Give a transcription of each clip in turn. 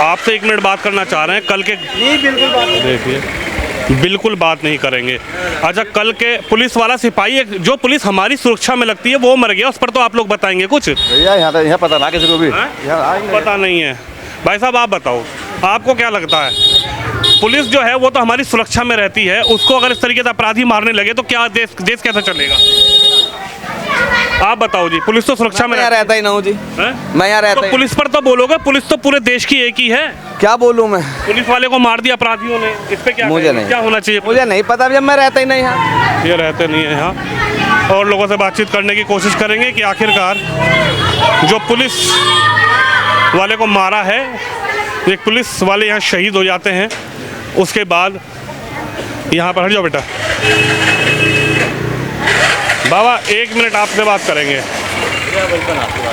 आपसे 1 मिनट बात करना चाह रहे हैं। कल के बिल्कुल बात देखिए, बिल्कुल बात नहीं करेंगे। अच्छा, कल के पुलिस वाला सिपाही जो पुलिस हमारी सुरक्षा में लगती है वो मर गया, उस पर तो आप लोग बताएंगे कुछ? भैया यहाँ पता ना किसी को भी पता नहीं है। भाई साहब आप बताओ, आपको क्या लगता है? पुलिस जो है वो तो हमारी सुरक्षा में रहती है, उसको अगर इस तरीके से अपराधी मारने लगे तो क्या देश कैसे चलेगा? आप बताओ जी। पुलिस तो सुरक्षा में रहता ही ना हूँ जी। मैं यहाँ रहता तो पुलिस पर तो बोलोगे, पुलिस तो पूरे देश की एक ही है। क्या बोलूँ मैं? पुलिस वाले को मार दिया अपराधियों ने, इस पे क्या मुझे नहीं, क्या होना चाहिए? मुझे नहीं पता, जब मैं रहता ही नहीं यहाँ। ये रहते नहीं है यहाँ। और लोगों से बातचीत करने की कोशिश करेंगे कि आखिरकार जो पुलिस वाले को मारा है, एक पुलिस वाले यहाँ शहीद हो जाते हैं, उसके बाद यहाँ पर हट जाओ बेटा। बाबा 1 मिनट आपसे बात करेंगे।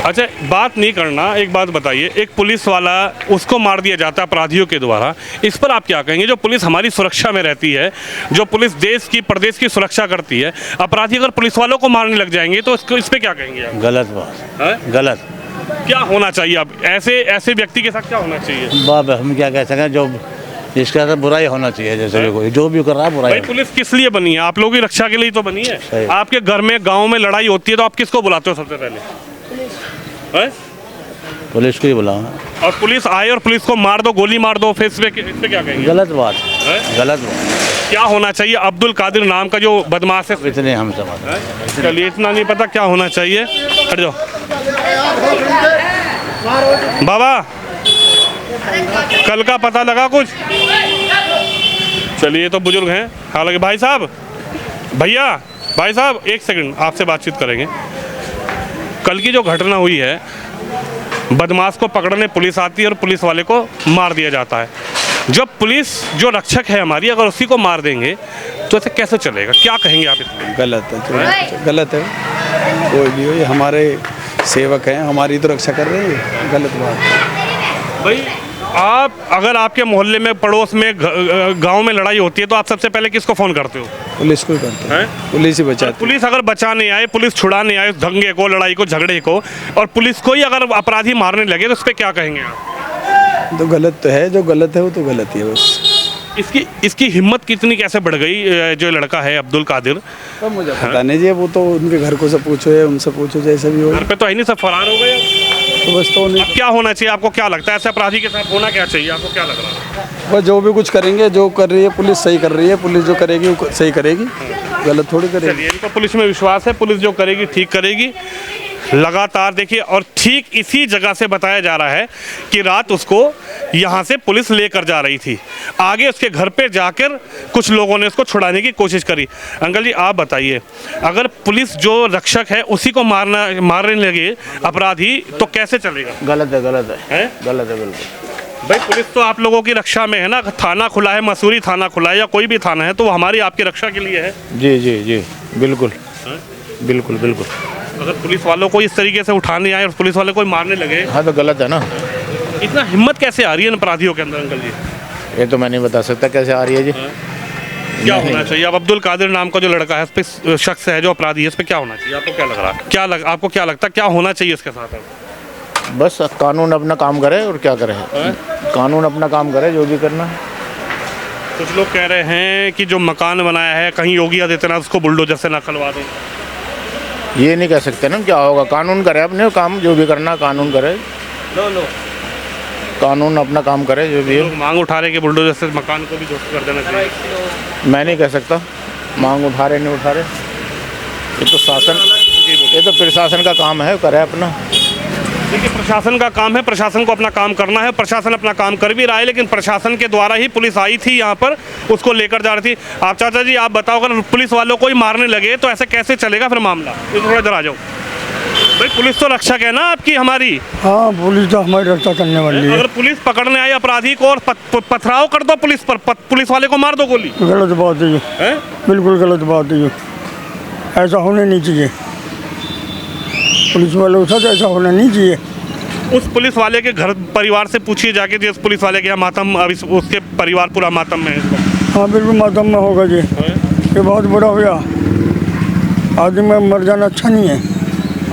अच्छा, बात नहीं करना, एक बात बताइए, एक पुलिस वाला उसको मार दिया जाता है अपराधियों के द्वारा, इस पर आप क्या कहेंगे? जो पुलिस हमारी सुरक्षा में रहती है, जो पुलिस देश की प्रदेश की सुरक्षा करती है, अपराधी अगर पुलिस वालों को मारने लग जाएंगे तो इस पर क्या कहेंगे आप? गलत बात है, गलत। क्या होना चाहिए? अब ऐसे व्यक्ति के साथ क्या होना चाहिए? बाप हम क्या कह सकते, जो इसका तो बुराई होना चाहिए, जैसे भी कोई जो भी कर रहा है बुराई। भाई पुलिस किस लिए बनी है? आप लोगों की रक्षा के लिए तो बनी है। आपके घर में गांव में लड़ाई होती है तो आप किसको बुलाते हो सबसे पहले? पुलिस को ही बुलाओ। और पुलिस आए और पुलिस को मार दो, गोली मार दो, फिर इस पे क्या कहेंगे? गलत बात है, गलत बात। क्या होना चाहिए? अब्दुल कादिर नाम का जो बदमाश है, इतने हम समझ। चलिए, इतना नहीं पता क्या होना चाहिए। हट जाओ बाबा, कल का पता लगा कुछ? चलिए, तो बुजुर्ग हैं। हालांकि भाई साहब, भाई साहब 1 सेकंड आपसे बातचीत करेंगे। कल की जो घटना हुई है, बदमाश को पकड़ने पुलिस आती है और पुलिस वाले को मार दिया जाता है। जब पुलिस जो रक्षक है हमारी, अगर उसी को मार देंगे तो ऐसे कैसे चलेगा? क्या कहेंगे आप इसमें? गलत है, गलत है। कोई भी हो, ये हमारे सेवक हैं, हमारी तो रक्षा कर रहे हैं। गलत बात है भाई। आप अगर आपके मोहल्ले में, पड़ोस में, गांव में लड़ाई होती है तो आप सबसे पहले किसको फ़ोन करते हो? पुलिस को ही करते हैं, पुलिस ही बचाती है। पुलिस अगर बचाने आए, पुलिस छुड़ाने आए उस दंगे को, लड़ाई को, झगड़े को, और पुलिस को ही अगर अपराधी मारने लगे तो उस पर क्या कहेंगे आप? तो गलत तो है, जो गलत है वो तो गलत ही है बस। इसकी हिम्मत कितनी कैसे बढ़ गई? जो लड़का है अब्दुल कादिर, तो मुझे पता नहीं जी, वो तो उनके घर को से पूछो या उनसे पूछो, जैसे भी हो। घर पे तो है नहीं, सब फरार हो गए। तो बस तो नहीं। अब क्या होना चाहिए? आपको क्या लगता है ऐसे अपराधी के साथ होना क्या चाहिए? आपको क्या लग रहा है? बस जो भी कुछ करेंगे, जो कर रही है पुलिस सही कर रही है, पुलिस जो करेगी वो सही करेगी, गलत थोड़ी करेगी। चलिए, इनको पुलिस में विश्वास है, पुलिस जो करेगी ठीक करेगी। लगातार देखिए, और ठीक इसी जगह से बताया जा रहा है कि रात उसको यहाँ से पुलिस लेकर जा रही थी। आगे उसके घर पे जाकर कुछ लोगों ने उसको छुड़ाने की कोशिश करी। अंकल जी आप बताइए, अगर पुलिस जो रक्षक है उसी को मारने लगे अपराधी तो कैसे चलेगा? गलत है, गलत है, गलत है, गलत। भाई पुलिस तो आप लोगों की रक्षा में है ना। थाना खुला है, मसूरी थाना खुला है या कोई भी थाना है, तो वो हमारी आपकी रक्षा के लिए है। जी जी जी, बिल्कुल बिल्कुल बिल्कुल। अगर पुलिस वालों को इस तरीके से उठाने आए और पुलिस वाले को मारने लगे, हाँ तो गलत है ना। इतना हिम्मत कैसे आ रही है इन अपराधियों के अंदर अंकल जी? ये तो मैं नहीं बता सकता कैसे आ रही है जी। क्या होना चाहिए? अब अब्दुल कादिर नाम का जो लड़का है, इस पे शख्स है जो अपराधी है, इस पे क्या होना चाहिए? आपको क्या लग रहा है? आपको क्या लगता है क्या होना चाहिए इसके साथ? बस कानून अपना काम करे और क्या करे, कानून अपना काम करे, जो भी करना है। कुछ लोग कह रहे हैं कि जो मकान बनाया है कहीं योगी आदित्यनाथ उसको बुलडोजर से नकलवा दें। ये नहीं कह सकते ना क्या होगा। कानून करे अपने काम, जो भी करना कानून करे। कानून अपना काम करे, जो भी है। मांग उठा रहे कि बुलडोजर से मकान को भी ध्वस्त कर देना चाहिए। मैं नहीं कह सकता, मांग उठा रहे नहीं उठा रहे, ये तो प्रशासन का काम है, करे अपना। देखिए, प्रशासन का काम है, प्रशासन को अपना काम करना है। प्रशासन अपना काम कर भी रहा है, लेकिन प्रशासन के द्वारा ही पुलिस आई थी यहाँ पर, उसको लेकर जा रही थी। आप चाचा जी आप बताओ, अगर पुलिस वालों को ही मारने लगे तो ऐसे कैसे चलेगा फिर मामला? तो थोड़ा इधर आ जाओ भाई। पुलिस तो रक्षक है ना आपकी, हमारी। हाँ, पुलिस तो हमारी रक्षा करने वाली है। अगर पुलिस पकड़ने आई अपराधी को और पथराव कर दो पुलिस पर, पुलिस वाले को मार दो गोली, गलत बात है ये, बिल्कुल गलत बात है ये। ऐसा होने नहीं चाहिए, पुलिस वालों के साथ ऐसा होना नहीं चाहिए। उस पुलिस वाले के घर परिवार से पूछिए जाके, जिस पुलिस वाले के यहाँ मातम, अभी उसके परिवार पूरा मातम में है। हाँ बिल्कुल मातम में होगा जी, ये बहुत बुरा हुआ। आदमी में मर जाना अच्छा नहीं है।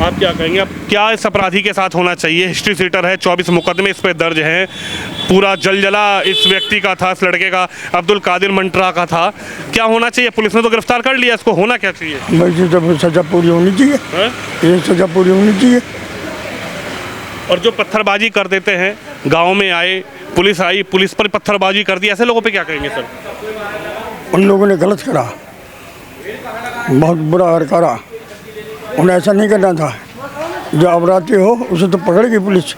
आप क्या कहेंगे, अब क्या इस अपराधी के साथ होना चाहिए? हिस्ट्री सीटर है, 24 मुकदमे इस पे दर्ज हैं, पूरा जलजला इस व्यक्ति का था, इस लड़के का, अब्दुल कादिर मंटरा का था। क्या होना चाहिए? पुलिस ने तो गिरफ्तार कर लिया, इसको होना क्या चाहिए? वैसे जब सज़ा पूरी होनी चाहिए, ये सज़ा पूरी होनी चाहिए। और जो पत्थरबाजी कर देते हैं, गांव में आए, पुलिस आई, पुलिस पर पत्थरबाजी कर दी, ऐसे लोगों पे क्या कहेंगे सर? उन लोगों ने गलत करा, बहुत बुरा करा, उन्हें ऐसा नहीं करना था। जो अपराधी हो उसे तो पकड़ेगी पुलिस,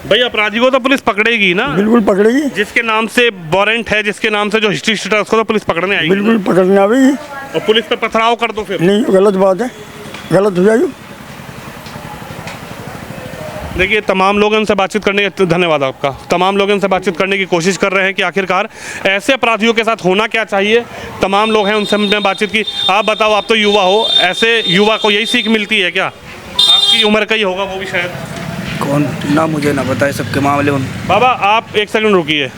भाई अपराधी को तो पुलिस पकड़ेगी ना, बिल्कुल पकड़ेगी, जिसके नाम से वारंट है, जिसके नाम से जो हिस्ट्री शीटर है, उसको तो पुलिस पकड़ने आएगी। बिल्कुल पकड़ने आवेगी। और पुलिस पे पथराव कर दो फिर? नहीं, गलत बात है, गलत हो जाएगी। देखिए तमाम लोग उनसे बातचीत करने के, धन्यवाद आपका, तमाम लोग उनसे बातचीत करने की कोशिश कर रहे हैं कि आखिरकार ऐसे अपराधियों के साथ होना क्या चाहिए। तमाम लोग हैं, उनसे हमने बातचीत की। आप बताओ, आप तो युवा हो, ऐसे युवा को यही सीख मिलती है क्या? आपकी उम्र का ही होगा वो भी शायद। कौन ना, मुझे ना बताए सबके मामले उन। बाबा आप एक सेकंड रुकिए।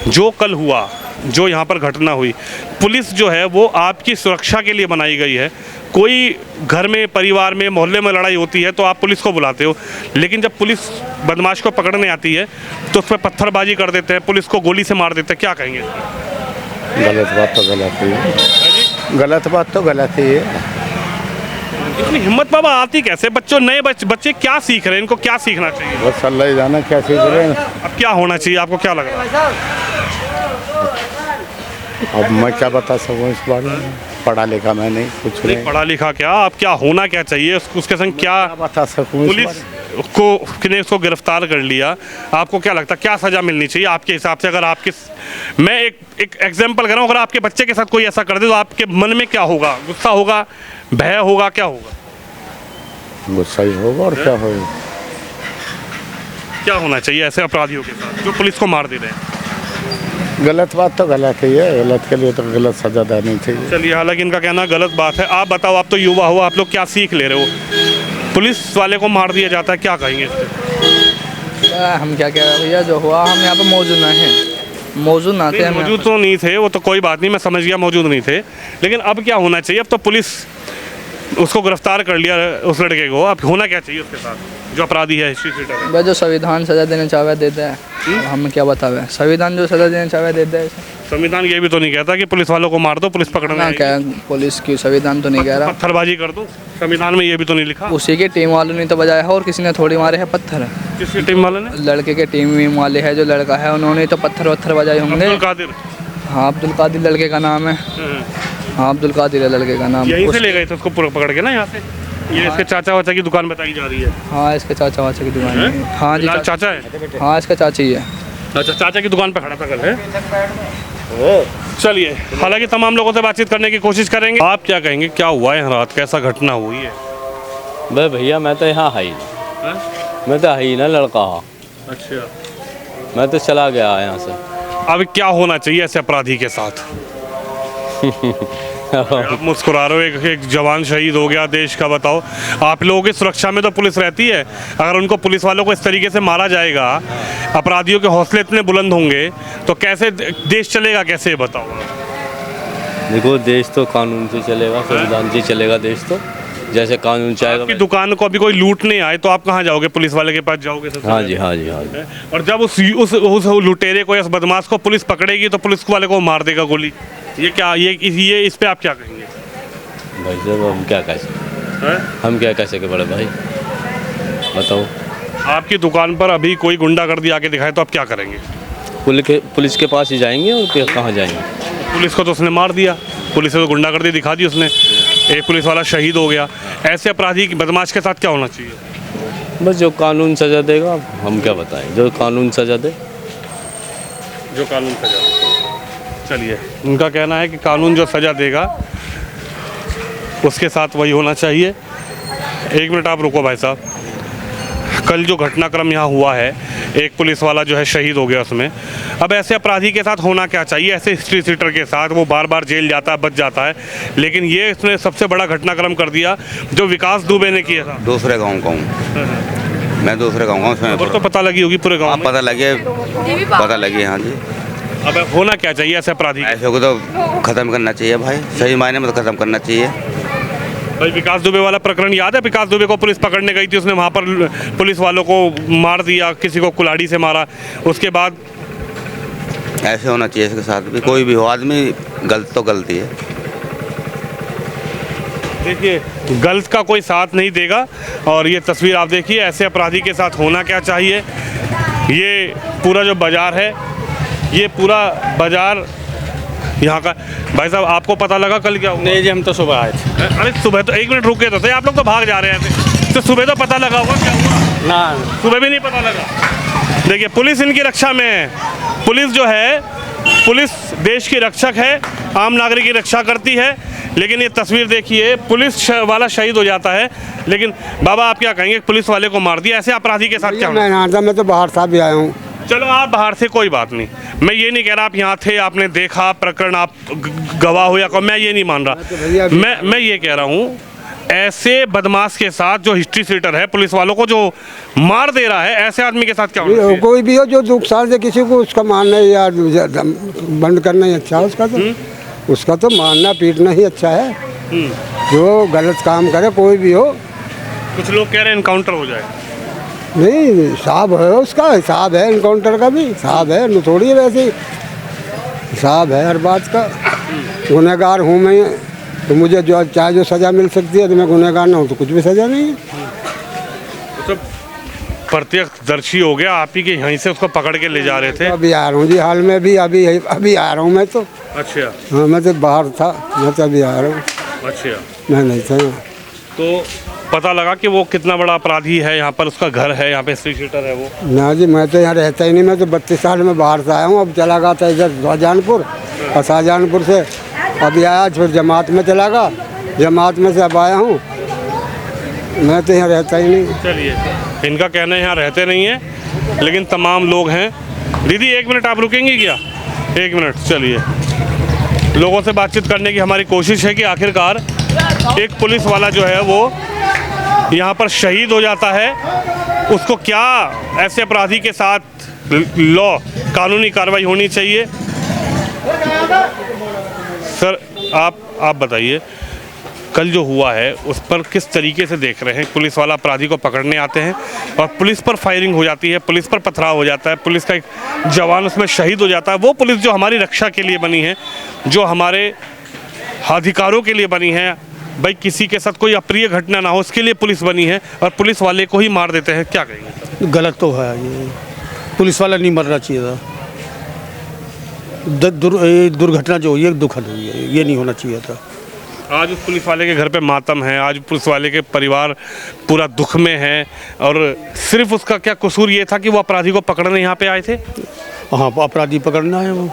जो कल हुआ, जो यहाँ पर घटना हुई, पुलिस जो है वो आपकी सुरक्षा के लिए बनाई गई है। कोई घर में, परिवार में, मोहल्ले में लड़ाई होती है तो आप पुलिस को बुलाते हो, लेकिन जब पुलिस बदमाश को पकड़ने आती है तो उस पर पत्थरबाजी कर देते हैं, पुलिस को गोली से मार देते हैं। क्या कहेंगे? गलत बात तो गलत ही है, गलत बात तो गलत ही है। इतनी हिम्मत बाबा आती कैसे? बच्चों, नए बच्चे क्या सीख रहे हैं? इनको क्या सीखना चाहिए? बस अल्लाह ही जाने क्या सीख रहे हैं। अब क्या होना चाहिए? आपको क्या लग रहा है? अब मैं क्या बता सकूँ इस बारे में, पढ़ा लिखा मैं नहीं, कुछ नहीं पढ़ा लिखा क्या, अब क्या होना क्या चाहिए? उसके संग क्या बता सकूँ। पुलिस को ने उसको गिरफ्तार कर लिया, आपको क्या लगता है क्या सज़ा मिलनी चाहिए आपके हिसाब से? अगर आपके, मैं एक एग्जांपल कर रहा हूँ, अगर आपके बच्चे के साथ कोई ऐसा कर दे तो आपके मन में क्या होगा? गुस्सा होगा, भय होगा, क्या होगा? गुस्सा ही होगा और क्या होगा। क्या होना चाहिए ऐसे अपराधियों के साथ जो पुलिस को मार दे रहे हैं? गलत बात तो गलत ही है, गलत के लिए तो गलत सजा देनी चाहिए। चलिए, हालांकि इनका कहना गलत बात है। आप बताओ, आप तो युवा हो, आप लोग क्या सीख ले रहे हो? पुलिस वाले को मार दिया जाता है, क्या कहेंगे इस पे? हम क्या कह रहे हैं भैया, जो हुआ हम यहाँ पे मौजूद नहीं हैं, मौजूद ना थे। मौजूद तो नहीं थे, वो तो कोई बात नहीं, मैं समझ गया मौजूद नहीं थे, लेकिन अब क्या होना चाहिए? अब तो पुलिस उसको गिरफ्तार कर लिया, उस लड़के को, अब होना क्या चाहिए उसके साथ जो अपराधी है, हिस्ट्री सीटर है? भाई जो संविधान सजा देना चाहे देता है, हम क्या बतावे, संविधान जो सजा देना चाहे देता है। संविधान ये भी तो नहीं कहता कि पुलिस वालों को मार दो, पुलिस पकड़ना ना क्या, पुलिस की संविधान तो नहीं कह रहा, पत्थरबाजी कर दो, संविधान में ये भी तो नहीं लिखा। उसी के टीम वालों ने तो बजाया है और किसी ने थोड़ी मारे है पत्थर। किसकी टीम वाले ने? लड़के के टीम वाले है, जो लड़का है उन्होंने तो पत्थर वत्थर बजाए होंगे। अब्दुल कादिर? हाँ, अब्दुल कादिर लड़के का नाम है। हाँ, अब्दुल कादिर है लड़के का नाम। यहीं से ले गए थे उसको पूरा पकड़ के ना यहाँ से? ये इसके चाचा वाचा की दुकान बताई जा रही है। हाँ, इसके चाचा वाचा की दुकान है। हाँ जी, चाचा है। हाँ, इसका चाची है। अच्छा, चाचा की दुकान पे खड़ा था कल है। चलिए, हालांकि तमाम लोगों से बातचीत करने की कोशिश करेंगे। आप क्या कहेंगे, क्या हुआ है रात, कैसा घटना हुई है? बे भैया मैं तो यहाँ है ही, मैं तो है ही ना लड़का। अच्छा, मैं तो चला गया यहाँ से। अब क्या होना चाहिए ऐसे अपराधी के साथ? आप मुस्कुरा रहे हो, एक जवान शहीद हो गया देश का। बताओ, आप लोगों की सुरक्षा में तो पुलिस रहती है, अगर उनको, पुलिस वालों को इस तरीके से मारा जाएगा, अपराधियों के हौसले इतने बुलंद होंगे तो कैसे देश चलेगा? कैसे बताओ? देखो, देश तो कानून से चलेगा, संविधान से चलेगा देश तो, जैसे कानून चाहेगा। आपकी दुकान को अभी कोई लूटने आए तो आप कहाँ जाओगे? पुलिस वाले के पास जाओगे सबसे हाँ पहले? जी, हाँ जी, हाँ जी। और जब उस लुटेरे को या उस बदमाश को पुलिस पकड़ेगी तो पुलिस वाले को मार देगा गोली। ये क्या, ये इस पे आप क्या कहेंगे? भाई साहब हम क्या कह सके, हम क्या कह सके बड़े भाई, बताओ। आपकी दुकान पर अभी कोई गुंडागर्दी आके दिखाए तो आप क्या करेंगे? पुलिस के पास ही जाएंगे और फिर कहाँ जाएंगे? पुलिस को तो उसने मार दिया, पुलिस से तो गुंडागर्दी दिखा दी उसने, एक पुलिस वाला शहीद हो गया। ऐसे अपराधी बदमाश के साथ क्या होना चाहिए? बस जो कानून सजा देगा, हम क्या बताएं, जो कानून सजा दे, जो कानून सजा दे। चलिए, उनका कहना है कि कानून जो सजा देगा उसके साथ वही होना चाहिए। एक मिनट आप रुको भाई साहब। कल जो घटनाक्रम यहाँ हुआ है, एक पुलिस वाला जो है शहीद हो गया उसमें, अब ऐसे अपराधी के साथ होना क्या चाहिए? ऐसे हिस्ट्री सीटर के साथ वो बार बार जेल जाता है, बच जाता है, लेकिन ये इसने सबसे बड़ा घटनाक्रम कर दिया जो विकास दुबे ने किया था। दूसरे गाँव का हूँ मैं, दूसरे गाँव का हूँ। खबर तो पता लगी होगी पूरे गाँव में? पता लगी हाँ जी। अब होना क्या चाहिए ऐसे अपराधी? ऐसे को तो ख़त्म करना चाहिए भाई, सही मायने में तो ख़त्म करना चाहिए। भाई विकास दुबे वाला प्रकरण याद है? विकास दुबे को पुलिस पकड़ने गई थी, उसने वहाँ पर पुलिस वालों को मार दिया, किसी को कुल्हाड़ी से मारा। उसके बाद ऐसे होना चाहिए इसके साथ भी, कोई भी हो आदमी गलत तो गलती है। देखिए गलत का कोई साथ नहीं देगा। और ये तस्वीर आप देखिए, ऐसे अपराधी के साथ होना क्या चाहिए। ये पूरा जो बाज़ार है, ये पूरा बाज़ार यहाँ का। भाई साहब आपको पता लगा कल क्या हुआ? नहीं जी, हम तो सुबह आए थे। अरे सुबह तो 1 मिनट रुके तो थे, आप लोग तो भाग जा रहे थे। तो सुबह तो पता लगा होगा क्या हुआ ना, सुबह भी नहीं पता लगा। देखिए पुलिस इनकी रक्षा में है। पुलिस जो है, पुलिस देश की रक्षक है, आम नागरिक की रक्षा करती है। लेकिन ये तस्वीर देखिए, पुलिस वाला शहीद हो जाता है। लेकिन बाबा आप क्या कहेंगे, पुलिस वाले को मार दिया, ऐसे अपराधी के साथ क्या होना? मैं तो बाहर था भी आया हूँ। चलो आप बाहर से कोई बात नहीं, मैं ये नहीं कह रहा आप यहाँ थे, आपने देखा प्रकरण, आप गवाह हो या मैं ये नहीं मान रहा। मैं ये कह रहा हूँ ऐसे बदमाश के साथ जो हिस्ट्री सीटर है, पुलिस वालों को जो मार दे रहा है, ऐसे आदमी के साथ क्या होना चाहिए? कोई भी हो जो दुख साल से किसी को उसका मारना या बंद करना ही अच्छा है। उसका तो मारना पीटना ही अच्छा है। जो गलत काम करे कोई भी हो। कुछ लोग कह रहे हैं इनकाउंटर हो जाए। नहीं, हिसाब है उसका, हिसाब है इनकाउंटर का भी हिसाब है, थोड़ी है वैसे हिसाब है हर बात का। गुनहगार हूँ मैं तो मुझे जो चाहे जो सज़ा मिल सकती है, तो मैं गुनहगार ना हूँ तो कुछ भी सज़ा नहीं है। तो प्रत्यक्षदर्शी हो गया, आप ही के यहीं से उसको पकड़ के ले जा रहे थे। अभी आ रहा हूँ जी, हाल में भी अभी आ रहा हूँ मैं तो। अच्छा। हाँ, मैं तो बाहर था, मैं तो अभी आ रहा हूँ। अच्छा, मैं नहीं था। तो पता लगा कि वो कितना बड़ा अपराधी है, यहाँ पर उसका घर है, यहाँ पे हिस्ट्री सीटर है वो? ना जी, मैं तो यहाँ रहता ही नहीं। मैं तो 32 साल में बाहर से आया हूँ। अब चला गया था इधर शाहजहानपुर, और शाहजहानपुर से अभी आया, फिर जमात में चला गया, जमात में से अब आया हूँ। मैं तो यहाँ रहता ही नहीं। चलिए, इनका कहना है यहाँ रहते नहीं है, लेकिन तमाम लोग हैं। दीदी 1 मिनट आप रुकेंगी क्या? 1 मिनट, चलिए। लोगों से बातचीत करने की हमारी कोशिश है कि आखिरकार एक पुलिस वाला जो है वो यहाँ पर शहीद हो जाता है, उसको क्या ऐसे अपराधी के साथ लॉ कानूनी कार्रवाई होनी चाहिए। सर आप बताइए, कल जो हुआ है उस पर किस तरीके से देख रहे हैं? पुलिस वाला अपराधी को पकड़ने आते हैं और पुलिस पर फायरिंग हो जाती है, पुलिस पर पथराव हो जाता है, पुलिस का एक जवान उसमें शहीद हो जाता है। वो पुलिस जो हमारी रक्षा के लिए बनी है, जो हमारे अधिकारों के लिए बनी है, भाई किसी के साथ कोई अप्रिय घटना ना हो उसके लिए पुलिस बनी है, और पुलिस वाले को ही मार देते हैं। क्या कहेंगे? गलत तो है ये, पुलिस वाला नहीं मरना चाहिए था। दुर्घटना जो हुई है दुखद हुई है, ये नहीं होना चाहिए था। आज उस पुलिस वाले के घर पे मातम है, आज पुलिस वाले के परिवार पूरा दुख में है, और सिर्फ उसका क्या कसूर ये था कि वो अपराधी को पकड़ने यहाँ पे आए थे? हाँ, अपराधी पकड़ना है, वो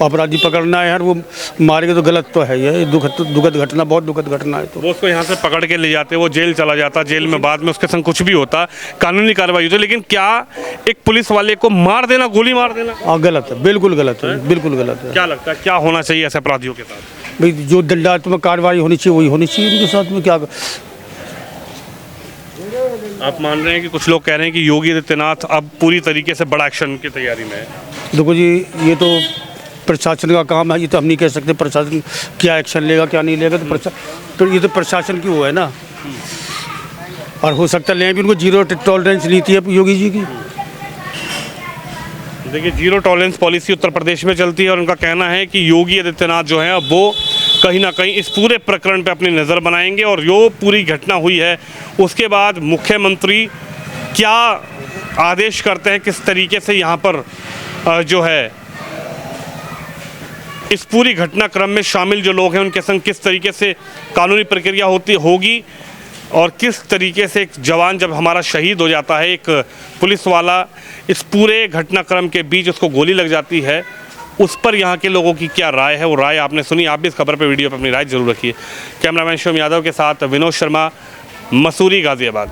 अपराधी पकड़ना है यार, वो मारेंगे तो गलत तो है ये। दुखद घटना, बहुत दुखद घटना है। तो वो उसको यहाँ से पकड़ के ले जाते, वो जेल चला जाता, जेल में बाद में उसके संग कुछ भी होता, कानूनी कार्रवाई होती। लेकिन क्या एक पुलिस वाले को मार देना, गोली मार देना? हाँ, गलत है, बिल्कुल गलत है, बिल्कुल गलत है। क्या लगता है क्या होना चाहिए ऐसे अपराधियों के साथ? भाई जो दंडात्मक कार्रवाई होनी चाहिए वही होनी चाहिए उनके साथ में। क्या आप मान रहे हैं कि कुछ लोग कह रहे हैं कि योगी आदित्यनाथ अब पूरी तरीके से बड़ा एक्शन की तैयारी में है? देखो जी, ये तो प्रशासन का काम है, ये तो हम नहीं कह सकते प्रशासन क्या एक्शन लेगा क्या नहीं लेगा। तो ये तो प्रशासन की वो है ना, और हो सकता है भी उनको जीरो टॉलरेंस नीति है योगी जी की। देखिए, zero tolerance policy Uttar Pradesh में चलती है, और उनका कहना है कि योगी आदित्यनाथ जो है अब वो कहीं ना कहीं इस पूरे प्रकरण पे अपनी नज़र बनाएंगे, और जो पूरी घटना हुई है उसके बाद मुख्यमंत्री क्या आदेश करते हैं, किस तरीके से यहाँ पर जो है इस पूरी घटनाक्रम में शामिल जो लोग हैं उनके संग किस तरीके से कानूनी प्रक्रिया होगी, और किस तरीके से एक जवान जब हमारा शहीद हो जाता है, एक पुलिस वाला, इस पूरे घटनाक्रम के बीच उसको गोली लग जाती है, उस पर यहाँ के लोगों की क्या राय है, वो राय आपने सुनी। आप भी इस खबर पे वीडियो पे अपनी राय जरूर रखिए। कैमरामैन शिवम यादव के साथ विनोद शर्मा, मसूरी, गाज़ियाबाद।